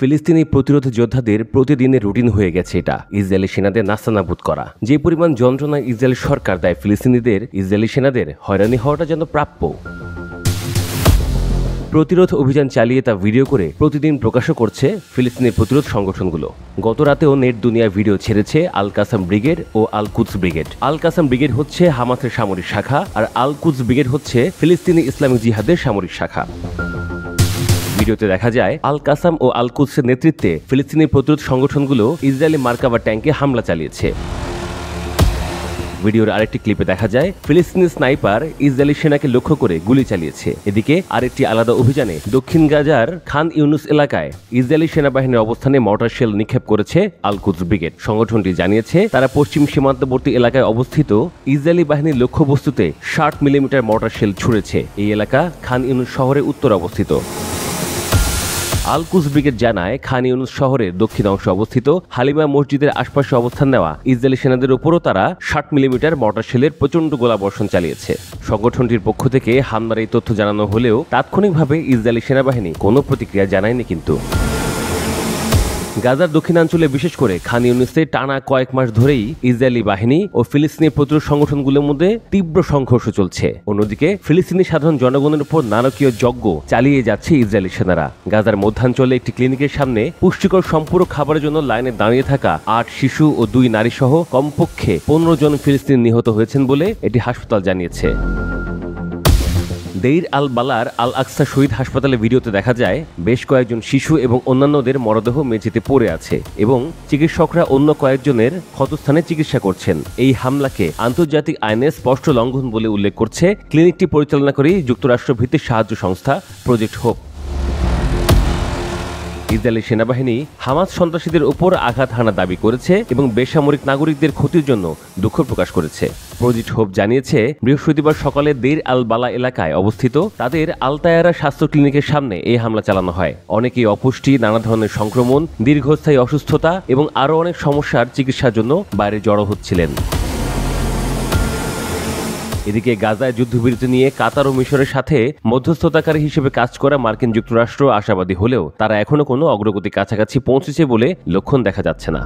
ফিলিস্তিনি প্রতিরোধ যোদ্ধাদের প্রতিদিনের রুটিন হয়ে গেছে এটা ইসরায়েলি সেনাদের নাস্তানাবুদ করা। যে পরিমাণ যন্ত্রণা ইসরায়েল সরকার দেয় ফিলিস্তিনিদের, ইসরায়েলি সেনাদের হয়রানি হওয়াটা যেন প্রাপ্য। প্রতিরোধ অভিযান চালিয়ে তা ভিডিও করে প্রতিদিন প্রকাশও করছে ফিলিস্তিনের প্রতিরোধ সংগঠনগুলো। গত রাতেও নেট দুনিয়া ভিডিও ছেড়েছে আল কাসাম ব্রিগেড ও আল কুদস ব্রিগেড। আল কাসাম ব্রিগেড হচ্ছে হামাসের সামরিক শাখা, আর আল কুদস ব্রিগেড হচ্ছে ফিলিস্তিনি ইসলামিক জিহাদের সামরিক শাখা। ভিডিওতে দেখা যায় আল কাসাম ও আল কুদসের নেতৃত্বে ফিলিস্তিনি প্রতিরোধ সংগঠনগুলো ইসরায়েলি মার্কাভা ট্যাঙ্কে হামলা চালিয়েছে। ভিডিওর আরেকটি ক্লিপে দেখা যায় ফিলিস্তিনি স্নাইপার ইসরায়েলি সেনাকে লক্ষ্য করে গুলি চালিয়েছে। এদিকে আরেকটি আলাদা অভিযানে দক্ষিণ গাজার খান ইউনুস এলাকায় ইসরায়েলি সেনাবাহিনীর অবস্থানে মর্টার শেল নিক্ষেপ করেছে আল কুদস ব্রিগেড। সংগঠনটি জানিয়েছে তারা পশ্চিম সীমান্তবর্তী এলাকায় অবস্থিত ইসরায়েলি বাহিনীর লক্ষ্যবস্তুতে 60 মিলিমিটার মর্টার শেল ছুড়েছে। এই এলাকা খান ইউনুস শহরের উত্তর অবস্থিত। আল কুদস ব্রিগেড জানায় খান ইউনুস শহরের দক্ষিণ অংশে অবস্থিত হালিমা মসজিদের আশপাশে অবস্থান নেওয়া ইসরায়েলি সেনাদের উপরও তারা 60 মিলিমিটার মর্টার শেলের প্রচণ্ড গোলাবর্ষণ চালিয়েছে। সংগঠনটির পক্ষ থেকে হামলার এই তথ্য জানানো হলেও তাৎক্ষণিকভাবে ইসরায়েলি সেনাবাহিনী কোনো প্রতিক্রিয়া জানায়নি। কিন্তু গাজার দক্ষিণাঞ্চলে বিশেষ করে খান ইউনিসে টানা কয়েক মাস ধরেই ইসরায়েলি বাহিনী ও ফিলিস্তিনি প্রতিরোধ সংগঠনগুলোর মধ্যে তীব্র সংঘর্ষ চলছে। অন্যদিকে ফিলিস্তিনি সাধারণ জনগণের উপর নারকীয় যজ্ঞ চালিয়ে যাচ্ছে ইসরায়েলি সেনারা। গাজার মধ্যাঞ্চলে একটি ক্লিনিকের সামনে পুষ্টিকর সম্পূরক খাবারের জন্য লাইনে দাঁড়িয়ে থাকা 8 শিশু ও 2 নারী সহ কমপক্ষে 15 জন ফিলিস্তিনি নিহত হয়েছেন বলে এটি হাসপাতাল জানিয়েছে। দেইর আল বালার আল আকসা শহীদ হাসপাতালে ভিডিওতে দেখা যায় বেশ কয়েকজন শিশু এবং অন্যান্যদের মরদেহ মেঝেতে পড়ে আছে এবং চিকিৎসকরা অন্য কয়েকজনের ক্ষতস্থানে চিকিৎসা করছেন। এই হামলাকে আন্তর্জাতিক আইনের স্পষ্ট লঙ্ঘন বলে উল্লেখ করছে ক্লিনিকটি পরিচালনা করে যুক্তরাষ্ট্র ভিত্তিক সাহায্য সংস্থা প্রজেক্ট হোপ। ইসরায়েলি সেনাবাহিনী হামাস সন্ত্রাসীদের উপর আঘাত হানার দাবি করেছে এবং বেসামরিক নাগরিকদের ক্ষতির জন্য দুঃখ প্রকাশ করেছে। প্রজেক্ট হোপ জানিয়েছে বৃহস্পতিবার সকালে দেইর আল বালা এলাকায় অবস্থিত তাদের আলতায়ারা স্বাস্থ্য ক্লিনিকের সামনে এই হামলা চালানো হয়। অনেকেই অপুষ্টি, নানা ধরনের সংক্রমণ, দীর্ঘস্থায়ী অসুস্থতা এবং আরও অনেক সমস্যার চিকিৎসার জন্য বাইরে জড়ো হচ্ছিলেন। এদিকে গাজায় যুদ্ধবিরতি নিয়ে কাতার ও মিশরের সাথে মধ্যস্থতাকারী হিসেবে কাজ করা মার্কিন যুক্তরাষ্ট্র আশাবাদী হলেও তারা এখনো কোনো অগ্রগতি কাছাকাছি পৌঁছেছে বলে লক্ষণ দেখা যাচ্ছে না।